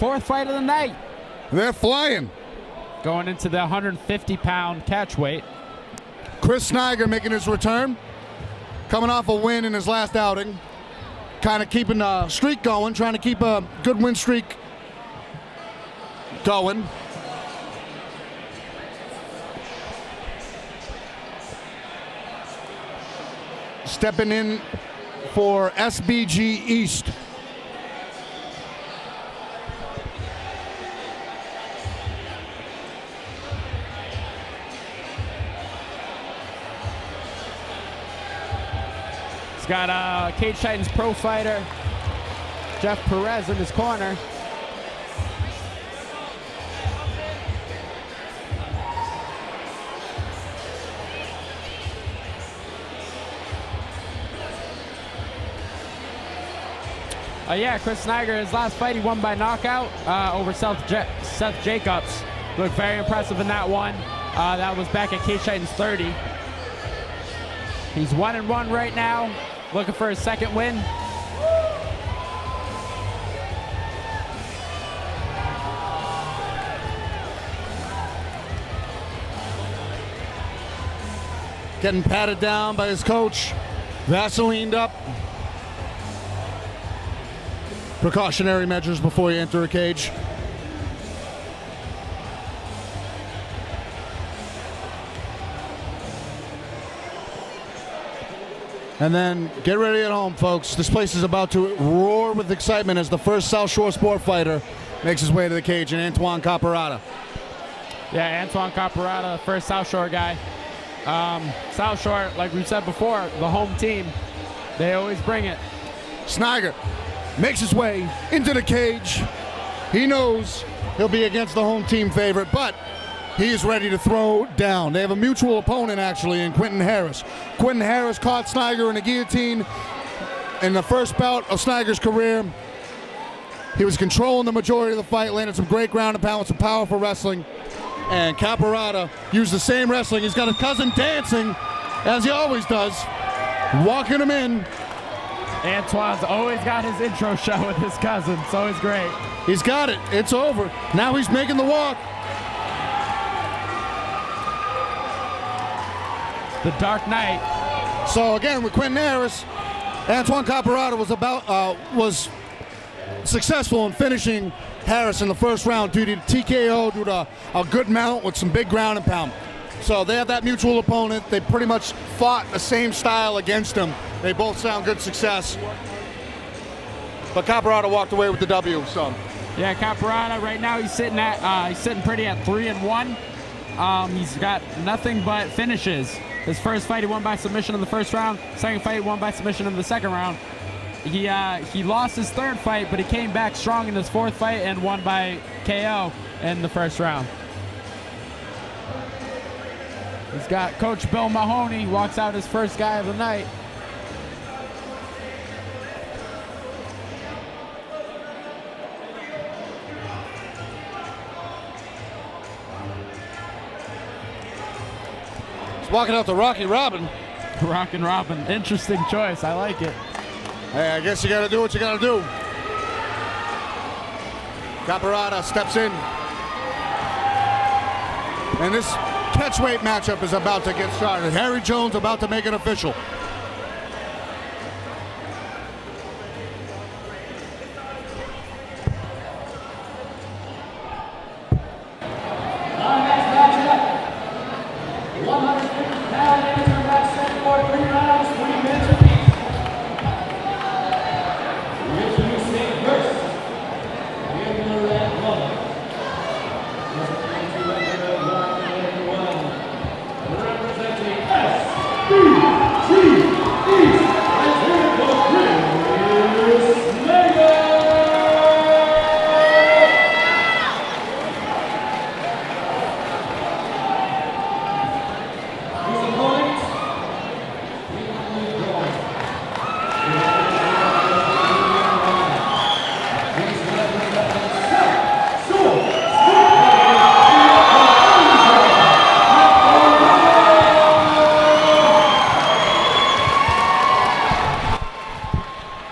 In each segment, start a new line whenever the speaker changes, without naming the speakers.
fourth fight of the night.
They're flying.
Going into the 150-pound catch weight.
Chris Sniger making his return. Coming off a win in his last outing. Kind of keeping a streak going, trying to keep a good win streak going. Stepping in for SBG East.
He's got Cage Titans pro fighter Jeff Perez in his corner. Yeah, Chris Sniger, his last fight, he won by knockout over Seth Jacobs. Looked very impressive in that one. That was back at Cage Titans 30. He's 1-1 right now, looking for his second win.
Getting patted down by his coach, Vaselined up. Precautionary measures before you enter a cage. And then get ready at home, folks. This place is about to roar with excitement as the first South Shore sport fighter makes his way to the cage, and Antoine Caparotta.
Yeah, Antoine Caparotta, the first South Shore guy. South Shore, like we said before, the home team, they always bring it.
Sniger makes his way into the cage. He knows he'll be against the home team favorite, but he is ready to throw down. They have a mutual opponent, actually, in Quentin Harris. Quentin Harris caught Sniger in a guillotine in the first bout of Sniger's career. He was controlling the majority of the fight, landed some great ground and pound with some powerful wrestling. And Caparotta used the same wrestling. He's got his cousin dancing, as he always does, walking him in.
Antoine's always got his intro show with his cousin. It's always great.
He's got it. It's over. Now he's making the walk.
The Dark Knight.
So again, with Quentin Harris, Antoine Caparotta was successful in finishing Harris in the first round due to TKO, due to a good mount with some big ground and pound. So they have that mutual opponent. They pretty much fought the same style against him. They both sound good success. But Caparotta walked away with the W. So
yeah, Caparotta right now he's sitting pretty at 3-1. He's got nothing but finishes. His first fight he won by submission in the first round. Second fight he won by submission in the second round. He lost his third fight, but he came back strong in his fourth fight and won by KO in the first round. He's got Coach Bill Mahoney, walks out his first guy of the night.
he's walking out to Rocky Robin.
Rockin' Robin, interesting choice. I like it.
Hey, I guess you got to do what you got to do. Caparotta steps in. And this catchweight matchup is about to get started. Harry Jones about to make it official.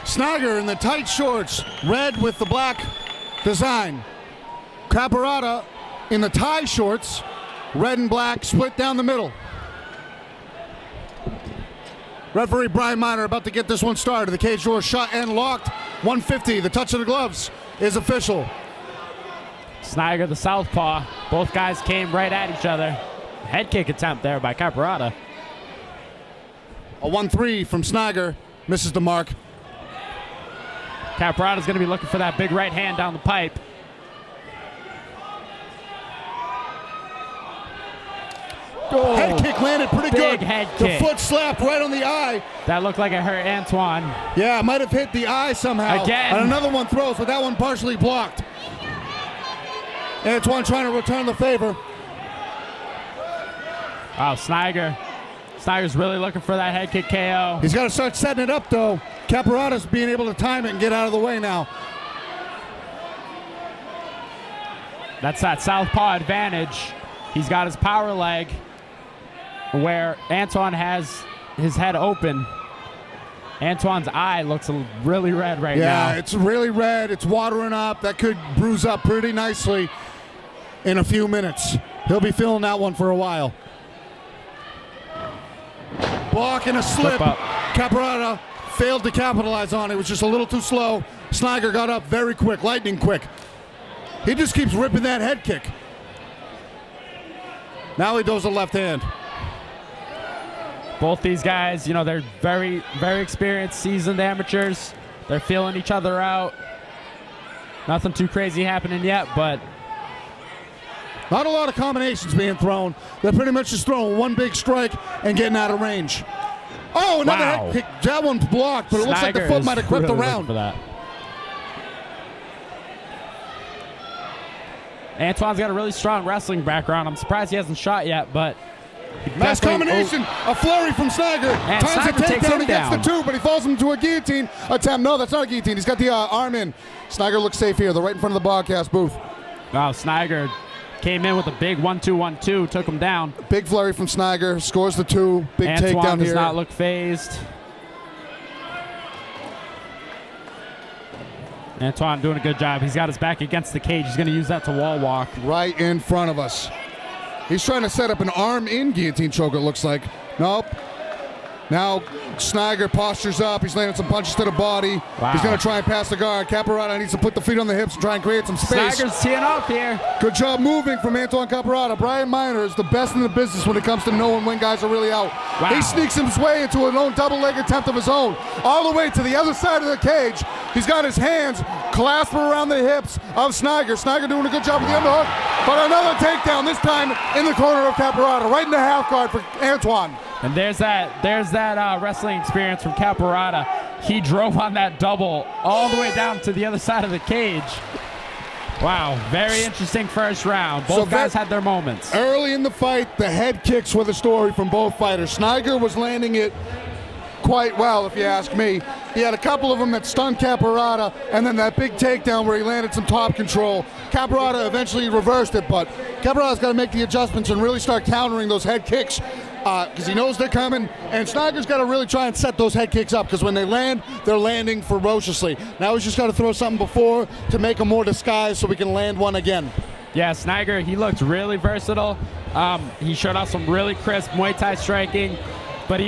Sniger in the tight shorts, red with the black design. Caparotta in the tie shorts, red and black, split down the middle. Referee Brian Miner about to get this one started. The cage door shut and locked. 150, the touch of the gloves is official.
Sniger, the southpaw. Both guys came right at each other. Head kick attempt there by Caparotta.
A 1-3 from Sniger, misses the mark.
Caparotta's going to be looking for that big right hand down the pipe. Oh,
head kick landed pretty
big
good.
Head
the
kick.
Foot slapped right on the eye.
That looked like it hurt Antoine.
Yeah, it might have hit the eye somehow.
Again.
And another one throws, but that one partially blocked. Antoine trying to return the favor.
Wow, Sniger's really looking for that head kick KO.
He's got to start setting it up, though. Caparotta's being able to time it and get out of the way now.
That's that southpaw advantage. He's got his power leg where Antoine has his head open. Antoine's eye looks really red right now.
Yeah, it's really red. It's watering up. That could bruise up pretty nicely in a few minutes. He'll be feeling that one for a while. Block and a slip. Caparotta failed to capitalize on it. It was just a little too slow. Sniger got up very quick, lightning quick. He just keeps ripping that head kick. Now he does a left hand.
Both these guys, you know, they're very, very experienced, seasoned amateurs. They're feeling each other out. Nothing too crazy happening yet, but
not a lot of combinations being thrown. They're pretty much just throwing one big strike and getting out of range. Oh, another head kick. That one's blocked, but it looks like the foot might have crept around.
For that. Antoine's got a really strong wrestling background. I'm surprised he hasn't shot yet, but
nice combination. A flurry from Sniger.
And
Times
Sniger
a takedown against
down.
the two, but he falls into a guillotine attempt. No, that's not a guillotine. He's got the arm in. Sniger looks safe here. They're right in front of the broadcast booth.
Wow, Sniger came in with a big 1-2-1-2, took him down.
Big flurry from Sniger, scores the two. Big
Antoine
takedown
does
here.
not look phased. Antoine doing a good job. He's got his back against the cage. He's going to use that to wall walk.
Right in front of us. He's trying to set up an arm-in guillotine choke, it looks like. Nope. Now Sniger postures up. He's landing some punches to the body.
Wow.
He's going to try and pass the guard. Caparotta needs to put the feet on the hips and try and create some space.
Sniger's teeing off here.
Good job moving from Antoine Caparotta. Brian Miner is the best in the business when it comes to knowing when guys are really out.
Wow.
He sneaks his way into an own double leg attempt of his own. All the way to the other side of the cage. He's got his hands clasped around the hips of Sniger. Sniger doing a good job with the underhook. But another takedown, this time in the corner of Caparotta. Right in the half guard for Antoine.
And there's that wrestling experience from Caparotta. He drove on that double all the way down to the other side of the cage. Wow, very interesting first round. Both guys had their moments.
Early in the fight, the head kicks were the story from both fighters. Sniger was landing it quite well, if you ask me. He had a couple of them that stunned Caparotta, and then that big takedown where he landed some top control. Caparotta eventually reversed it, but Caparotta's got to make the adjustments and really start countering those head kicks because he knows they're coming, and Sniger's got to really try and set those head kicks up because when they land, they're landing ferociously. Now he's just got to throw something before to make them more disguised so we can land one again.
Yeah, Sniger, he looked really versatile. He showed off some really crisp Muay Thai striking, but he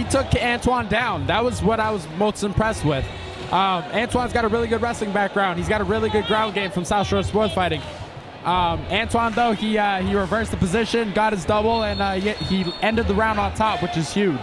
took Antoine down. That was what I was most impressed with. Antoine's got a really good wrestling background. He's got a really good ground game from South Shore Sports Fighting. Antoine, though, he reversed the position, got his double, and he ended the round on top, which is huge.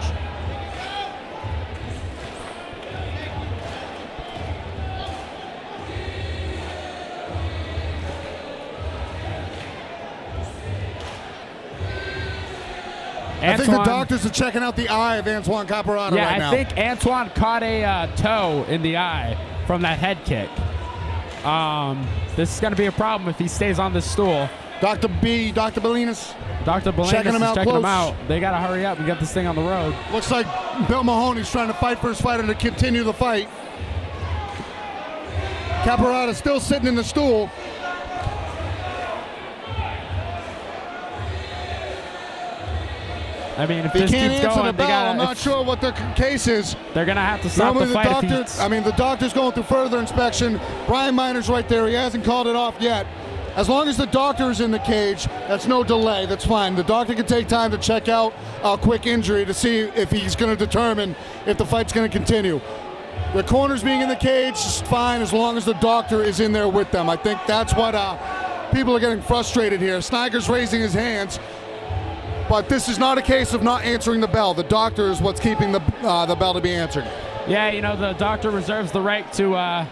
I think the doctors are checking out the eye of Antoine Caparotta right now.
Yeah, I think Antoine caught a toe in the eye from that head kick. This is going to be a problem if he stays on this stool.
Dr. Belinas.
Dr. Belinas
checking him out.
They got to hurry up and get this thing on the road.
Looks like Bill Mahoney's trying to fight for his fighter to continue the fight. Caparotta still sitting in the stool.
I mean, if
He
this
can't
keeps
answer
going,
the bell. I'm not sure what the case is.
They're going to have to stop
Normally
the fight.
the doctor's going through further inspection. Brian Miner's right there. He hasn't called it off yet. As long as the doctor is in the cage, that's no delay. That's fine. The doctor can take time to check out a quick injury to see if he's going to determine if the fight's going to continue. The corners being in the cage is fine as long as the doctor is in there with them. I think that's what people are getting frustrated here. Sniger's raising his hands, but this is not a case of not answering the bell. The doctor is what's keeping the bell to be answered.
Yeah, you know, the doctor reserves the right to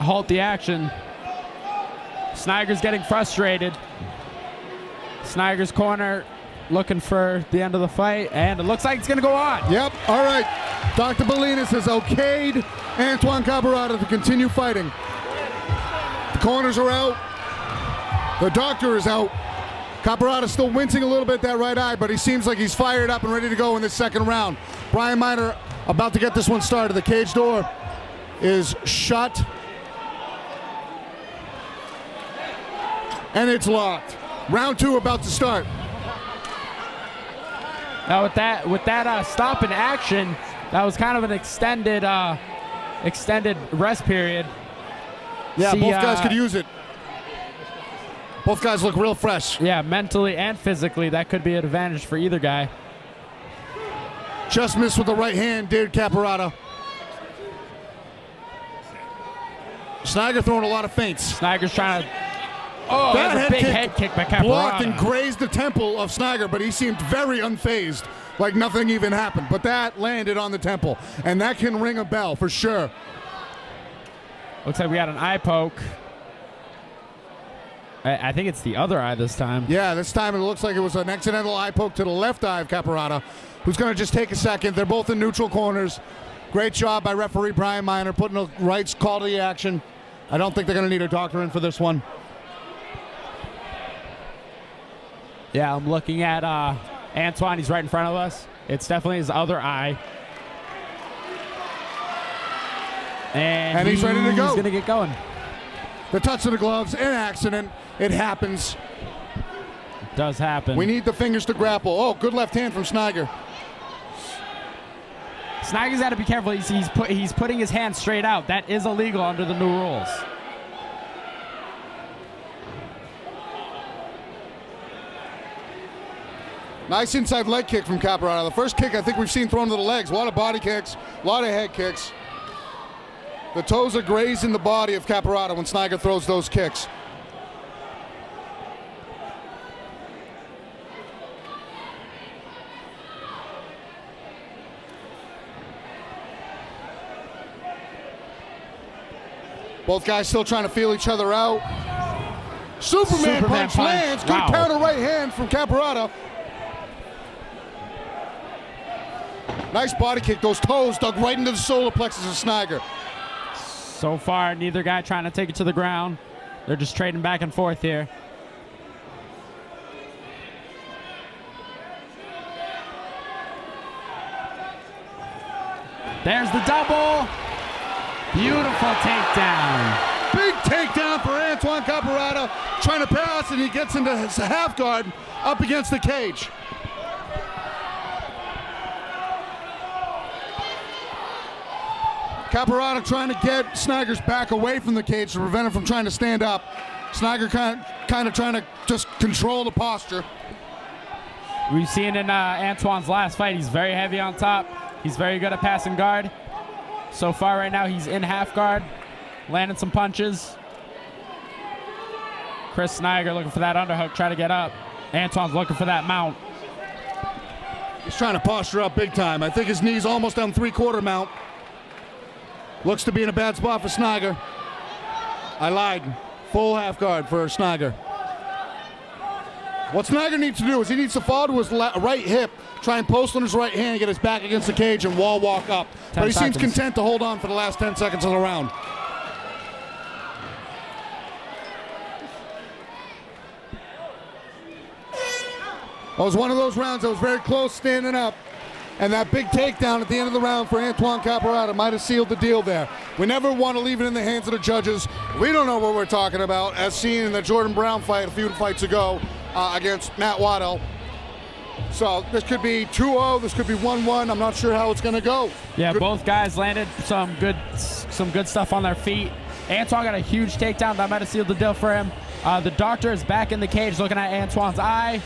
halt the action. Sniger's getting frustrated. Sniger's corner looking for the end of the fight, and it looks like it's going to go on.
Yep, all right. Dr. Bolinas has okayed Antoine Caparotta to continue fighting. The corners are out. The doctor is out. Caparotta's still wincing a little bit that right eye, but he seems like he's fired up and ready to go in this second round. Brian Miner about to get this one started. The cage door is shut. And it's locked. Round 2 about to start.
Now with that stop in action, that was kind of an extended rest period.
Yeah, both guys could use it. Both guys look real fresh.
Yeah, mentally and physically, that could be an advantage for either guy.
Just missed with the right hand, did Caparotta. Sniger throwing a lot of feints.
Sniger's trying to... Oh, that's a big head kick by Caparotta.
Blocked and grazed the temple of Sniger, but he seemed very unfazed, like nothing even happened. But that landed on the temple, and that can ring a bell for sure.
Looks like we got an eye poke. I think it's the other eye this time.
Yeah, this time it looks like it was an accidental eye poke to the left eye of Caparotta, who's going to just take a second. They're both in neutral corners. Great job by referee Brian Miner putting the right call to the action. I don't think they're going to need a doctor in for this one.
Yeah, I'm looking at Antoine. He's right in front of us. It's definitely his other eye. And
he's ready to go.
He's going to get going.
The touch of the gloves, an accident. It happens.
It does happen.
We need the fingers to grapple. Oh, good left hand from Sniger.
Sniger's got to be careful. He's putting his hand straight out. That is illegal under the new rules.
Nice inside leg kick from Caparotta. The first kick I think we've seen thrown to the legs. A lot of body kicks, a lot of head kicks. The toes are grazing the body of Caparotta when Sniger throws those kicks. Both guys still trying to feel each other out. Superman punch lands. Good counter right hand from Caparotta. Nice body kick. Those toes dug right into the solar plexus of Sniger.
So far, neither guy trying to take it to the ground. They're just trading back and forth here. There's the double. Beautiful takedown.
Big takedown for Antoine Caparotta. Trying to pass, and he gets into his half guard up against the cage. Caparotta trying to get Sniger's back away from the cage to prevent him from trying to stand up. Sniger kind of trying to just control the posture.
We've seen in Antoine's last fight, he's very heavy on top. He's very good at passing guard. So far right now, he's in half guard, landing some punches. Chris Sniger looking for that underhook, try to get up. Antoine's looking for that mount.
He's trying to posture up big time. I think his knee's almost on three-quarter mount. Looks to be in a bad spot for Sniger. I lied. Full half guard for Sniger. What Sniger needs to do is he needs to fall to his right hip, try and post on his right hand, get his back against the cage, and wall walk up. But he seems content to hold on for the last 10 seconds of the round. It was one of those rounds that was very close standing up. And that big takedown at the end of the round for Antoine Caparotta might have sealed the deal there. We never want to leave it in the hands of the judges. We don't know what we're talking about, as seen in the Jordan Brown fight a few fights ago against Matt Waddell. So this could be 2-0, this could be 1-1. I'm not sure how it's going to go.
Yeah, both guys landed some good stuff on their feet. Antoine got a huge takedown that might have sealed the deal for him. The doctor is back in the cage looking at Antoine's eye.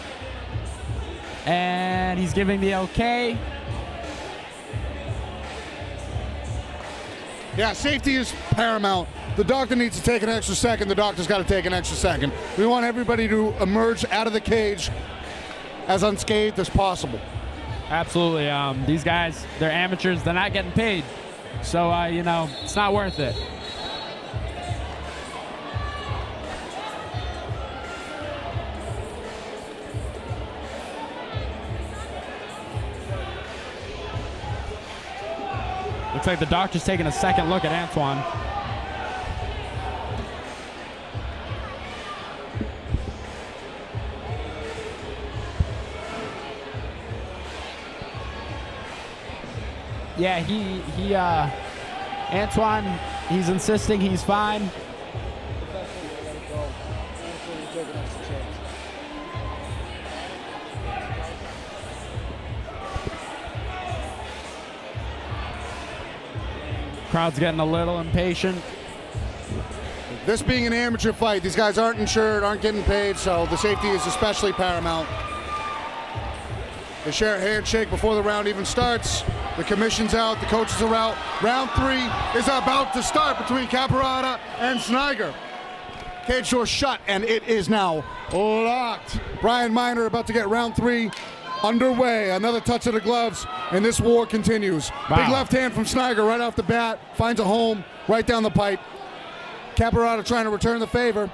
And he's giving the okay.
Yeah, safety is paramount. The doctor needs to take an extra second. The doctor's got to take an extra second. We want everybody to emerge out of the cage as unscathed as possible.
Absolutely. These guys, they're amateurs. They're not getting paid. So, it's not worth it. Looks like the doctor's taking a second look at Antoine. Yeah, Antoine, he's insisting he's fine. Crowd's getting a little impatient.
This being an amateur fight, these guys aren't insured, aren't getting paid, so the safety is especially paramount. They share a handshake before the round even starts. The commission's out, the coaches are out. Round 3 is about to start between Caparotta and Sniger. Cage door shut, and it is now locked. Brian Miner about to get round 3 underway. Another touch of the gloves, and this war continues.
Wow.
Big left hand from Sniger right off the bat. Finds a home right down the pipe. Caparotta trying to return the favor.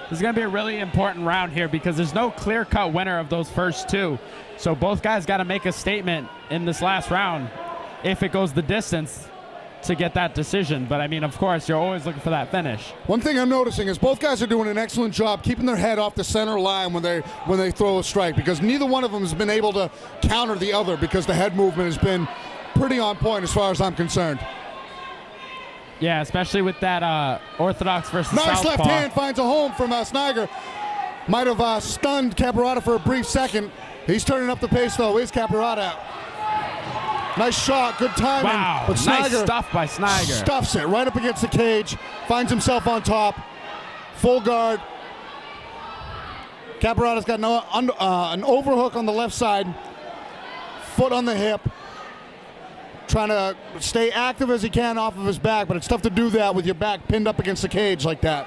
This is going to be a really important round here because there's no clear-cut winner of those first two. So both guys got to make a statement in this last round if it goes the distance to get that decision. But, I mean, of course, you're always looking for that finish.
One thing I'm noticing is both guys are doing an excellent job keeping their head off the center line when they throw a strike, because neither one of them has been able to counter the other because the head movement has been pretty on point as far as I'm concerned.
Yeah, especially with that orthodox versus
nice
southpaw.
left hand finds a home from Sniger. Might have stunned Caparotta for a brief second. He's turning up the pace, though. Is Caparotta. Nice shot, good timing.
Wow,
but
nice
Sniger
stuff by Sniger.
Stuffs it right up against the cage. Finds himself on top. Full guard. Caparotta's got an overhook on the left side. Foot on the hip. Trying to stay active as he can off of his back, but it's tough to do that with your back pinned up against the cage like that.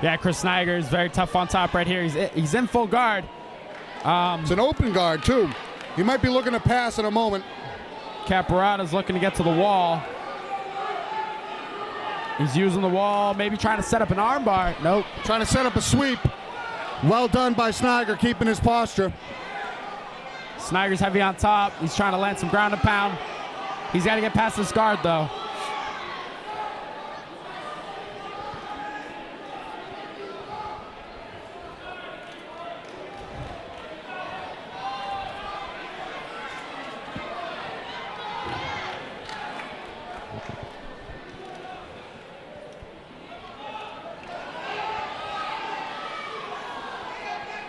Yeah, Chris Sniger is very tough on top right here. He's in full guard.
It's an open guard, too. He might be looking to pass in a moment.
Caparotta's looking to get to the wall. He's using the wall, maybe trying to set up an armbar. Nope.
Trying to set up a sweep. Well done by Sniger, keeping his posture.
Sniger's heavy on top. He's trying to land some ground and pound. He's got to get past this guard, though.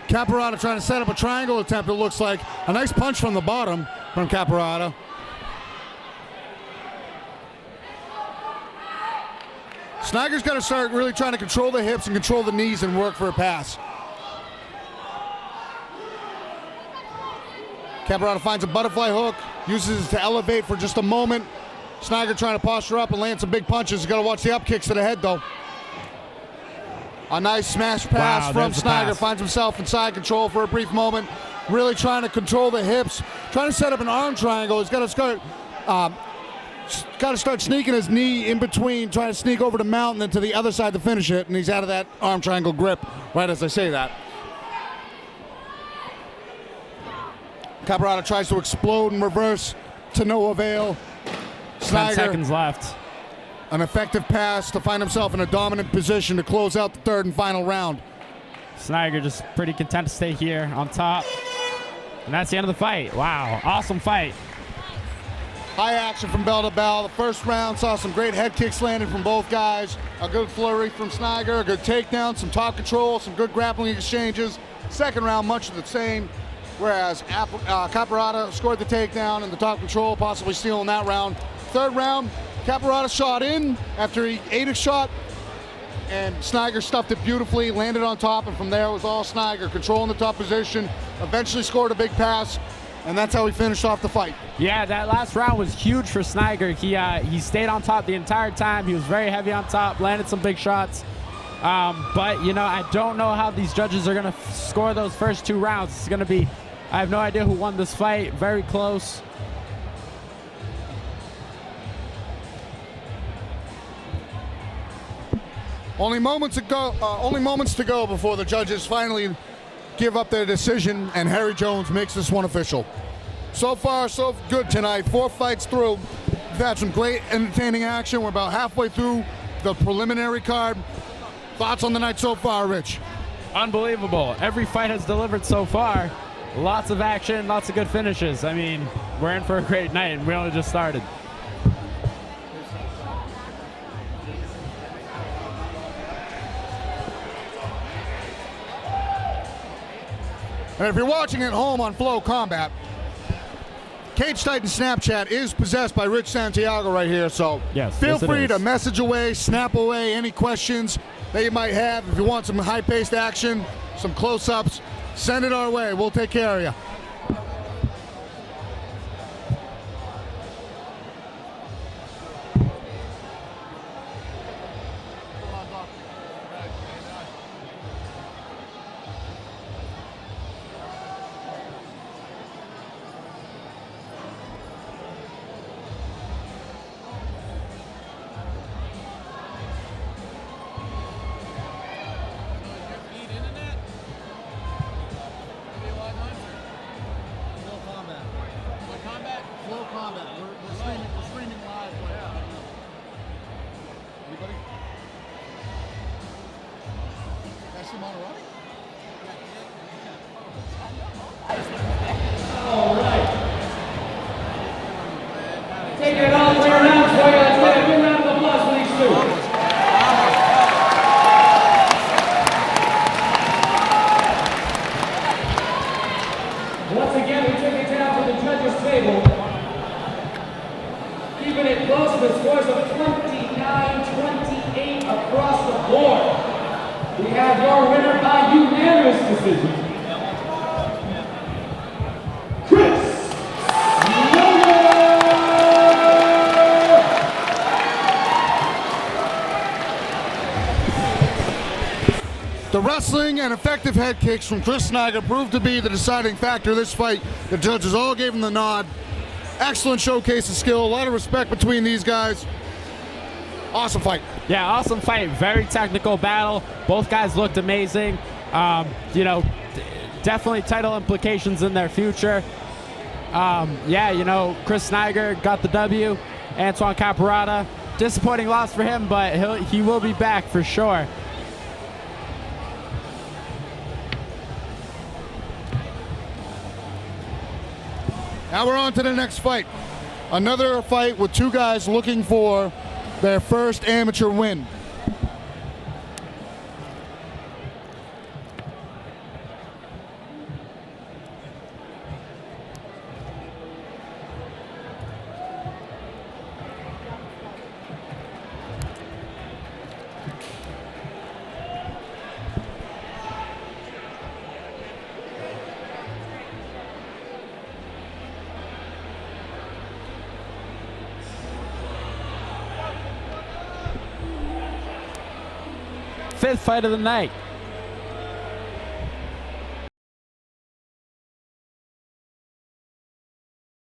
Caparotta trying to set up a triangle attempt, it looks like. A nice punch from the bottom from Caparotta. Sniger's got to start really trying to control the hips and control the knees and work for a pass. Caparotta finds a butterfly hook, uses it to elevate for just a moment. Sniger trying to posture up and land some big punches. He's got to watch the up kicks to the head, though. A nice smash pass from Sniger. Finds himself inside control for a brief moment. Really trying to control the hips. Trying to set up an arm triangle. He's got to start sneaking his knee in between, trying to sneak over to mount and then to the other side to finish it. And he's out of that arm triangle grip right as I say that. Caparotta tries to explode in reverse to no avail.
10 seconds left.
An effective pass to find himself in a dominant position to close out the third and final round.
Sniger just pretty content to stay here on top. And that's the end of the fight. Wow, awesome fight.
High action from bell to bell. The first round saw some great head kicks landed from both guys. A good flurry from Sniger, a good takedown, some top control, some good grappling exchanges. Second round, much of the same, whereas Caparotta scored the takedown and the top control, possibly stealing that round. Third round, Caparotta shot in after he ate a shot, and Sniger stuffed it beautifully, landed on top, and from there it was all Sniger, controlling the top position, eventually scored a big pass, and that's how he finished off the fight.
Yeah, that last round was huge for Sniger. He stayed on top the entire time. He was very heavy on top, landed some big shots. But, you know, I don't know how these judges are going to score those first 2 rounds. It's going to be, I have no idea who won this fight. Very close.
Only moments to go before the judges finally give up their decision, and Harry Jones makes this one official. So far, so good tonight. 4 fights through. We've had some great, entertaining action. We're about halfway through the preliminary card. Thoughts on the night so far, Rich?
Unbelievable. Every fight has delivered so far. Lots of action, lots of good finishes. I mean, we're in for a great night, and we only just started.
And if you're watching at home on Flow Combat, Cage Titan Snapchat is possessed by Rich Santiago right here, so
yes,
feel free to message away, snap away any questions that you might have. If you want some high-paced action, some close-ups, send it our way. We'll take care of you. We're streaming live right now. Anybody? Ashley Monterey?
All right. Take it all clear now, so let's get a good round of applause for these two. Once again, we take it down to the judges' table. Keeping it close with scores of 29-28 across the board. We have your winner by unanimous decision.
The wrestling and effective head kicks from Chris Sniger proved to be the deciding factor of this fight. The judges all gave him the nod. Excellent showcase of skill. A lot of respect between these guys. Awesome fight.
Yeah, awesome fight. Very technical battle. Both guys looked amazing. You know, definitely title implications in their future. Yeah, you know, Chris Sniger got the W. Antoine Caparotta, disappointing loss for him, but he will be back for sure.
Now we're on to the next fight. Another fight with two guys looking for their first amateur win.
Fifth fight of the night.